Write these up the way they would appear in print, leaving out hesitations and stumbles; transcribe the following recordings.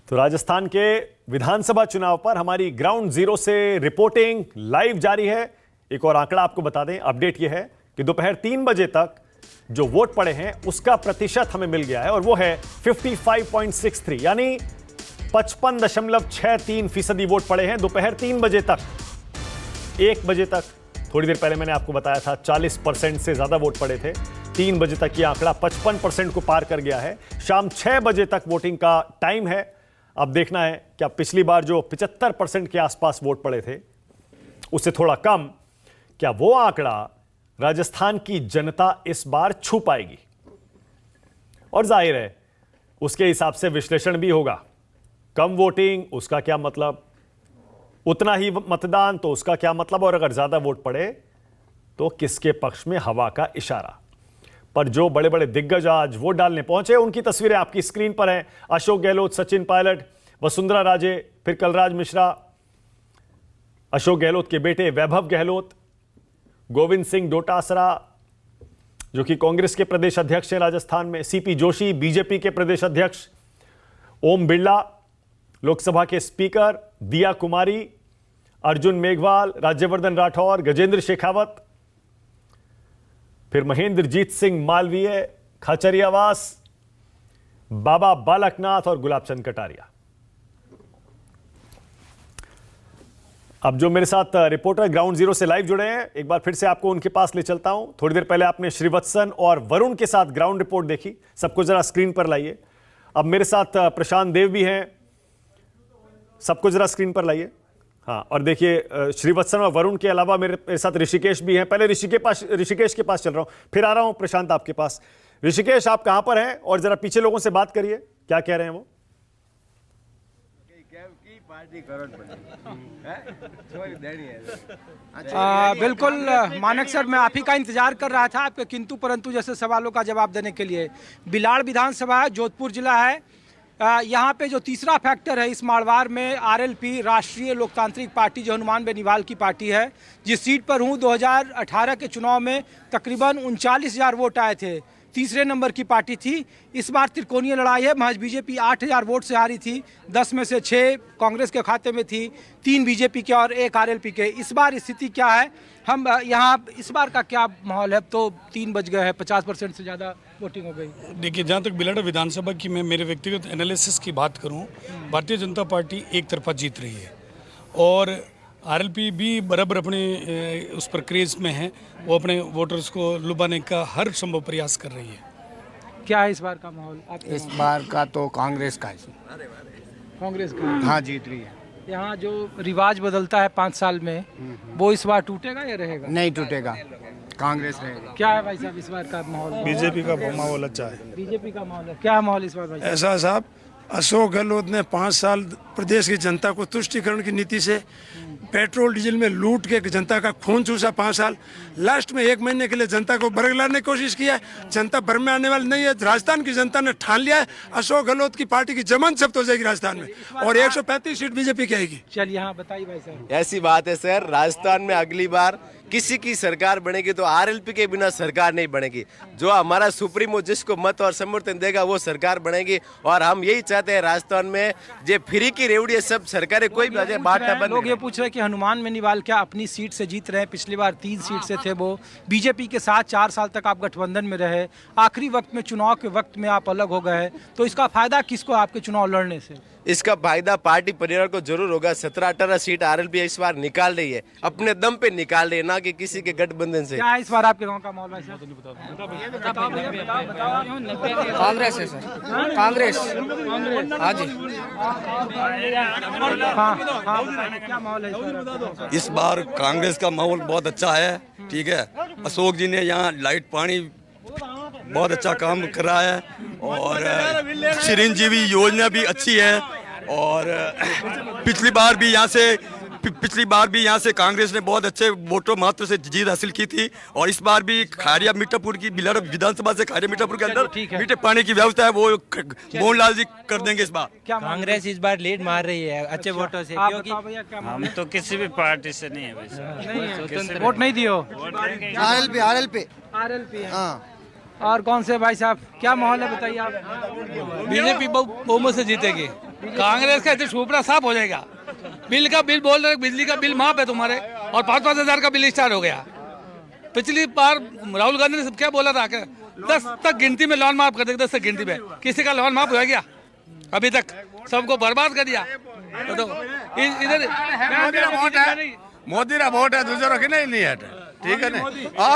तो राजस्थान के विधानसभा चुनाव पर हमारी ग्राउंड जीरो से रिपोर्टिंग लाइव जारी है। एक और आंकड़ा आपको बता दें, अपडेट यह है कि दोपहर 3 बजे तक जो वोट पड़े हैं उसका प्रतिशत हमें मिल गया है और वो है 55.63, यानी 55.63% वोट पड़े हैं दोपहर 3 बजे तक। 1 बजे तक, थोड़ी देर पहले मैंने आपको बताया था 40% से ज्यादा वोट पड़े थे। 3 बजे तक यह आंकड़ा 55% को पार कर गया है। शाम 6 बजे तक वोटिंग का टाइम है। अब देखना है क्या पिछली बार जो 75% के आसपास वोट पड़े थे उससे थोड़ा कम, क्या वो आंकड़ा राजस्थान की जनता इस बार छू पाएगी। और जाहिर है उसके हिसाब से विश्लेषण भी होगा। कम वोटिंग उसका क्या मतलब, उतना ही मतदान तो उसका क्या मतलब, और अगर ज्यादा वोट पड़े तो किसके पक्ष में हवा का इशारा। पर जो बड़े बड़े दिग्गज आज वोट डालने पहुंचे उनकी तस्वीरें आपकी स्क्रीन पर हैं। अशोक गहलोत, सचिन पायलट, वसुंधरा राजे, फिर कलराज मिश्रा, अशोक गहलोत के बेटे वैभव गहलोत, गोविंद सिंह डोटासरा जो कि कांग्रेस के प्रदेश अध्यक्ष हैं राजस्थान में, सीपी जोशी बीजेपी के प्रदेश अध्यक्ष, ओम बिरला लोकसभा के स्पीकर, दिया कुमारी, अर्जुन मेघवाल, राज्यवर्धन राठौर, गजेंद्र शेखावत, फिर महेंद्रजीत सिंह मालवीय, खाचरियावास, बाबा बालकनाथ और गुलाबचंद कटारिया। अब जो मेरे साथ रिपोर्टर ग्राउंड जीरो से लाइव जुड़े हैं, एक बार फिर से आपको उनके पास ले चलता हूं। थोड़ी देर पहले आपने श्रीवत्सन और वरुण के साथ ग्राउंड रिपोर्ट देखी, सबको जरा स्क्रीन पर लाइए। अब मेरे साथ प्रशांत देव भी हैं, सबको जरा स्क्रीन पर लाइए। हाँ, और देखिए श्रीवत्सन और वरुण के अलावा मेरे साथ ऋषिकेश भी हैं। पहले ऋषिकेश के पास चल रहा हूं, फिर आ रहा हूं प्रशांत आपके पास। ऋषिकेश, आप कहां पर हैं और जरा पीछे लोगों से बात करिए, क्या कह रहे हैं वो। बिल्कुल मानक सर, मैं आप ही का इंतजार कर रहा था आपके किंतु परंतु जैसे सवालों का जवाब देने के लिए। बिलाड़ विधानसभा है, जोधपुर जिला है। यहाँ पे जो तीसरा फैक्टर है इस मारवाड़ में, आरएलपी राष्ट्रीय लोकतांत्रिक पार्टी जो हनुमान बेनीवाल की पार्टी है, जिस सीट पर हूँ 2018 के चुनाव में तकरीबन 39,000 वोट आए थे, तीसरे नंबर की पार्टी थी। इस बार त्रिकोणीय लड़ाई है, महज बीजेपी 8,000 वोट से हारी थी। 10 में से 6 कांग्रेस के खाते में थी, 3 बीजेपी के और 1 आरएलपी के। इस बार स्थिति क्या है, हम यहाँ इस बार का क्या माहौल है। तो 3 बज गए हैं, 50% से ज़्यादा वोटिंग हो गई। देखिए, जहाँ तक बिलाड़ा विधानसभा की मैं मेरे व्यक्तिगत एनालिसिस की बात करूँ, भारतीय जनता पार्टी एक तरफा जीत रही है और आरएलपी भी बराबर अपने उस पर क्रेज में है। वो अपने वोटर्स को लुभाने का हर संभव प्रयास कर रही है। क्या है इस बार का माहौल? इस बार का तो कांग्रेस का है। कांग्रेस का? हाँ, जीत रही है। यहाँ जो रिवाज बदलता है 5 साल में, वो इस बार टूटेगा या रहेगा? नहीं टूटेगा, कांग्रेस रहेगा। क्या है भाई साहब इस बार का माहौल? बीजेपी का माहौल अच्छा है। बीजेपी का माहौल है। क्या माहौल इस बार भाई? ऐसा साहब, अशोक गहलोत ने 5 साल प्रदेश की जनता को तुष्टिकरण की नीति से पेट्रोल डीजल में लूट के जनता का खून चूसा 5 साल, लास्ट में 1 महीने के लिए जनता को बरगलाने की कोशिश किया है। जनता भर में आने वाली नहीं है। राजस्थान की जनता ने ठान लिया है, अशोक गहलोत की पार्टी की जमानत जब्त हो जाएगी राजस्थान में और 135 सीट बीजेपी की आएगी। चलिए यहाँ बताइए भाई साहब। ऐसी बात है सर, राजस्थान में अगली बार किसी की सरकार बनेगी तो आरएलपी के बिना सरकार नहीं बनेगी। जो हमारा सुप्रीमो जिसको मत और समर्थन देगा वो सरकार बनेगी और हम यही चाहते हैं राजस्थान में जे फ्री की रेवड़ी है सब सरकारें कोई भी बांटना बंद। लोग ये पूछ रहे हैं कि हनुमान बेनीवाल क्या अपनी सीट से जीत रहे हैं? पिछली बार 3 सीट से थे वो। बीजेपी के साथ 4 साल तक आप गठबंधन में रहे, आखिरी वक्त में चुनाव के वक्त में आप अलग हो गए, तो इसका फायदा किसको आपके चुनाव लड़ने से? इसका फायदा पार्टी परिवार को जरूर होगा। 17-18 सीट आरएलपी इस बार निकाल रही है, अपने दम पे निकाल रही है, ना कि किसी के गठबंधन से। क्या है इस बार आपके गांव का माहौल है? कांग्रेस है सर, कांग्रेस। हाँ जी। क्या माहौल है इस बार? कांग्रेस का माहौल बहुत अच्छा है। ठीक है, अशोक जी ने यहाँ लाइट पानी बहुत अच्छा काम कर रहा है और चिरंजीवी योजना भी अच्छी है और पिछली बार भी यहाँ से कांग्रेस ने बहुत अच्छे वोटों मात्र से जीत हासिल की थी और इस बार भी खारिया मीठापुर की बिलाड़ विधानसभा से खारिया मीठापुर के अंदर मीठे पानी की व्यवस्था है, वो मोहनलाल जी कर देंगे इस बार। कांग्रेस इस बार लीड मार रही है अच्छे वोटों से, क्योंकि हम तो किसी भी पार्टी से नहीं है वैसे। वोट नहीं दियो? आरएलपी। हाँ। और कौन से भाई साहब क्या माहौल है बताइए आप? बीजेपी बहुमत से जीतेगी। कांग्रेस का इतना छुपना साफ हो जाएगा। बिल का बिल बोल रहे, बिजली का बिल माफ है तुम्हारे, और 5-5 हजार का बिल स्टार्ट हो गया। पिछली बार राहुल गांधी ने सब क्या बोला था कि 10 तक गिनती में लोन माफ कर देगा, 10 तक गिनती में किसी का लोन माफ हो गया अभी तक? सबको बर्बाद कर दिया। तो इधर मोदी रा वोट है, दूसरा रखी नहीं है, ठीक है ना।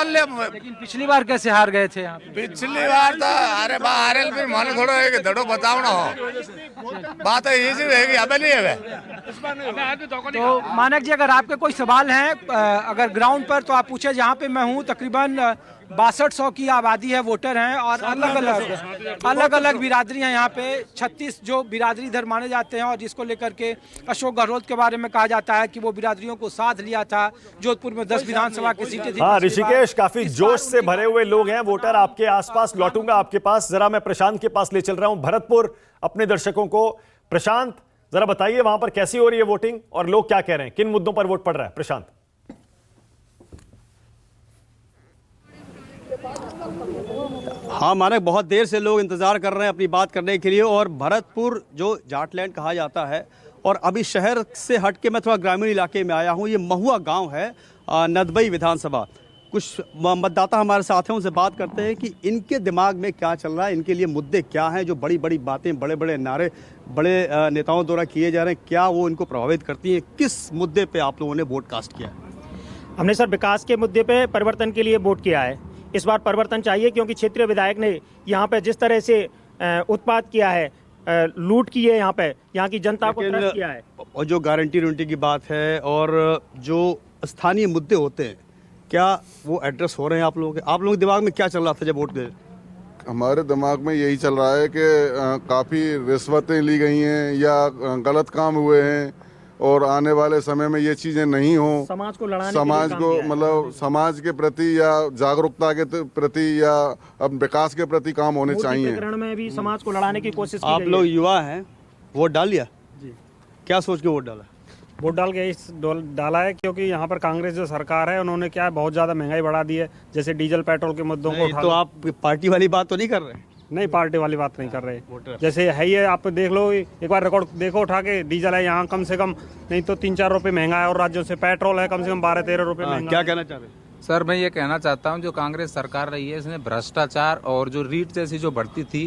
लेकिन पिछली बार कैसे हार गए थे यहाँ पे? पिछली बार तो अरे बाहर फिर माने थोड़ा एक धड़ो बताओ ना हो, बात है ये रहेगी, अब नहीं है। तो मानक जी, अगर आपके कोई सवाल हैं अगर ग्राउंड पर, तो आप पूछे। जहाँ पे मैं हूँ तकरीबन 6200 की आबादी है, वोटर हैं, और अलग अलग बिरादरियां यहाँ पे 36 जो बिरादरी इधर माने जाते हैं, और जिसको लेकर के अशोक गहलोत के बारे में कहा जाता है कि वो बिरादरियों को साथ लिया था। जोधपुर में 10 विधानसभा की सीटें थी। हाँ ऋषिकेश, काफी जोश से भरे हुए लोग हैं वोटर आपके आसपास। लौटूंगा आपके पास, जरा मैं प्रशांत के पास ले चल रहा हूं भरतपुर अपने दर्शकों को। प्रशांत, जरा बताइए वहां पर कैसी हो रही है वोटिंग और लोग क्या कह रहे हैं, किन मुद्दों पर वोट पड़ रहा है? प्रशांत। हाँ मानक, बहुत देर से लोग इंतज़ार कर रहे हैं अपनी बात करने के लिए। और भरतपुर जो जाटलैंड कहा जाता है, और अभी शहर से हट के मैं थोड़ा ग्रामीण इलाके में आया हूँ। ये महुआ गांव है, नदबई विधानसभा। कुछ मतदाता हमारे साथ हैं, उनसे बात करते हैं कि इनके दिमाग में क्या चल रहा है, इनके लिए मुद्दे क्या हैं, जो बड़ी बड़ी बातें, बड़े बड़े नारे बड़े नेताओं द्वारा किए जा रहे हैं, क्या वो इनको प्रभावित करती हैं? किस मुद्दे पर आप लोगों ने वोट कास्ट किया? हमने सर विकास के मुद्दे पे, परिवर्तन के लिए वोट किया है। इस बार परिवर्तन चाहिए, क्योंकि क्षेत्रीय विधायक ने यहाँ पे जिस तरह से उत्पात किया है, लूट की है, यहाँ की जनता को त्रस्त किया है। और जो गारंटी की बात है, और जो स्थानीय मुद्दे होते हैं, क्या वो एड्रेस हो रहे हैं आप लोगों के? आप लोगों के दिमाग में क्या चल रहा था जब वोट गए? हमारे दिमाग में यही चल रहा है कि काफ़ी रिश्वतें ली गई हैं या गलत काम हुए हैं, और आने वाले समय में ये चीजें नहीं हो। समाज को लड़ाने समाज को मतलब समाज के प्रति या जागरूकता के प्रति या अब विकास के प्रति काम होने चाहिए। में भी समाज को लड़ाने की कोशिश की आप लोग युवा हैं, वोट डाल लिया जी? क्या सोच के वोट डाला? वोट डाल के डाला है क्योंकि यहाँ पर कांग्रेस जो सरकार है, उन्होंने क्या बहुत ज़्यादा महंगाई बढ़ा दी है, जैसे डीजल पेट्रोल के मुद्दों को। तो आप पार्टी वाली बात तो नहीं कर रहे? नहीं, पार्टी वाली बात नहीं कर रहे। जैसे है ये, आप देख लो, एक बार रिकॉर्ड देखो उठा के, डीजल है यहाँ कम से कम नहीं तो 3-4 रुपए महंगा है, और राज्यों से पेट्रोल है कम से कम 12-13 रुपए महंगा। क्या कहना चाह रहे हैं? सर मैं ये कहना चाहता हूँ, जो कांग्रेस सरकार रही है, इसने भ्रष्टाचार और जो रीट जैसी जो बढ़ती थी,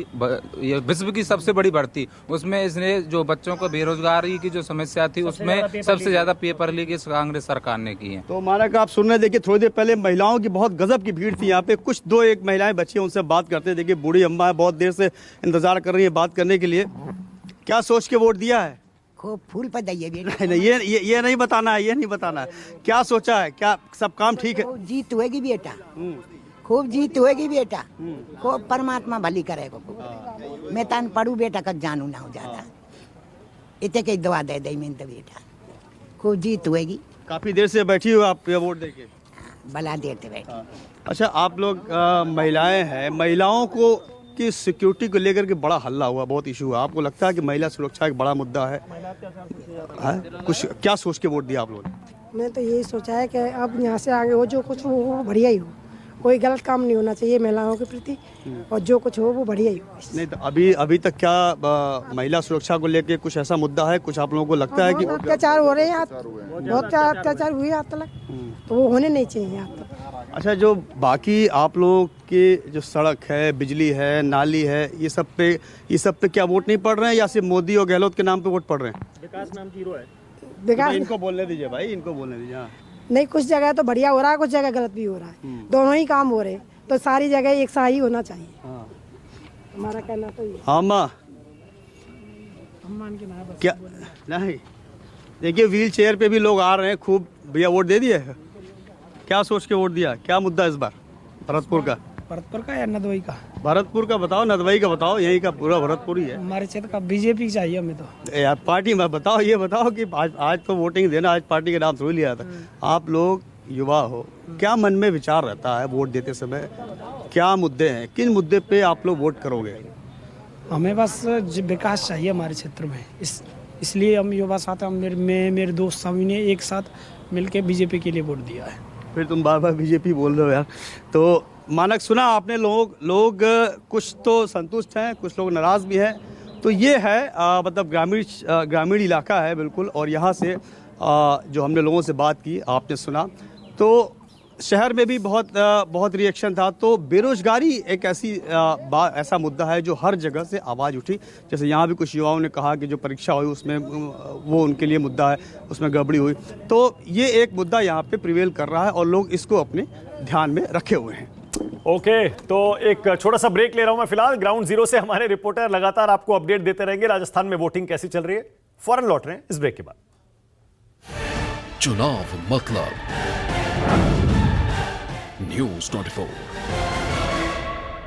ये विश्व की सबसे बड़ी बढ़ती, उसमें इसने जो बच्चों को बेरोजगारी की जो समस्या थी, उसमें सबसे ज्यादा पेपर लीक इस कांग्रेस सरकार ने की है। तो मानक, आप सुन रहे, देखिए थोड़ी देर पहले महिलाओं की बहुत गजब की भीड़ थी यहाँ पे। कुछ 2-1 महिलाएं बची हैं, उनसे बात करते हैं। देखिए बूढ़ी अम्मा है, बहुत देर से इंतजार कर रही है बात करने के लिए। क्या सोच के वोट दिया है? खूब फूल पताइए नहीं, ये नहीं बताना है, ये नहीं बताना है। क्या सोचा है? क्या सब काम ठीक है? जीत होएगी बेटा, खूब जीत होएगी बेटा, खूब परमात्मा भली करेगा। मैं तान पढ़ू बेटा का जानू ना हो जाता, इतने कई दवा दे दे मैं तो बेटा, खूब जीत होएगी। काफी देर से बैठी हो आप वोट देके? भला देर से बैठी। अच्छा, आप लोग महिलाएं हैं, महिलाओं को की सिक्योरिटी को लेकर के बड़ा हल्ला हुआ, बहुत इशू हुआ। आपको लगता है कि महिला सुरक्षा एक बड़ा मुद्दा है? कुछ क्या सोच के वोट दिया आप लोगों ने? मैं तो यही सोचा है कि अब यहाँ से आगे हो, जो कुछ हो वो बढ़िया ही हो, कोई गलत काम नहीं होना चाहिए महिलाओं के प्रति, और जो कुछ हो वो बढ़िया ही हो। नहीं तो अभी तक क्या महिला सुरक्षा को लेकर कुछ ऐसा मुद्दा है, कुछ आप लोगों को लगता है कि अत्याचार हो रहे हैं, बहुत अत्याचार हुए आज तक, तो वो होने नहीं चाहिए आज तक। अच्छा, जो बाकी आप लोगों की जो सड़क है, बिजली है, नाली है, ये सब पे क्या वोट नहीं पड़ रहे हैं, या सिर्फ मोदी और गहलोत के नाम पे वोट पड़ रहे हैं? विकास नाम जीरो है। विकास इनको बोलने दीजिए भाई, इनको बोलने दीजिए। हाँ, नहीं, कुछ जगह तो बढ़िया हो रहा है, कुछ जगह गलत भी हो रहा है, दोनों ही काम हो रहे हैं, तो सारी जगह एक सा ही होना चाहिए। हाँ, हमारा कहना तो ये। हाँ माँ, क्या नहीं, देखिए व्हील चेयर पे भी लोग आ रहे हैं खूब। भैया वोट दे दिए? क्या सोच के वोट दिया? क्या मुद्दा इस बार भरतपुर का? भरतपुर का या नदवई का? भरतपुर का बताओ, नदवई का बताओ, यही का पूरा भरतपुर ही है। हमारे क्षेत्र का बीजेपी चाहिए हमें तो। यार पार्टी में बताओ, ये बताओ कि आज तो वोटिंग देना, आज पार्टी के नाम थोड़ी लिया था। आप लोग युवा हो, क्या मन में विचार रहता है वोट देते समय? क्या मुद्दे हैं, किन मुद्दे पे आप लोग वोट करोगे? हमें बस विकास चाहिए हमारे क्षेत्र में, इसलिए हम युवा साथ, मेरे दोस्त सभी ने एक साथ मिलकर बीजेपी के लिए वोट दिया है। फिर तुम बार बार बीजेपी बोल रहे हो यार। तो मानक, सुना आपने, लोग कुछ तो संतुष्ट हैं, कुछ लोग नाराज भी हैं, तो ये है मतलब ग्रामीण इलाका है बिल्कुल। और यहाँ से जो हमने लोगों से बात की, आपने सुना, तो शहर में भी बहुत रिएक्शन था। तो बेरोजगारी एक ऐसा मुद्दा है जो हर जगह से आवाज़ उठी। जैसे यहाँ भी कुछ युवाओं ने कहा कि जो परीक्षा हुई उसमें वो उनके लिए मुद्दा है, उसमें गड़बड़ी हुई। तो ये एक मुद्दा यहाँ पे प्रिवेल कर रहा है और लोग इसको अपने ध्यान में रखे हुए हैं। ओके, तो एक छोटा सा ब्रेक ले रहा हूं मैं फिलहाल। ग्राउंड जीरो से हमारे रिपोर्टर लगातार आपको अपडेट देते रहेंगे राजस्थान में वोटिंग कैसी चल रही है। फौरन लौट रहे हैं इस ब्रेक के बाद। चुनाव मतलब न्यूज़ 24।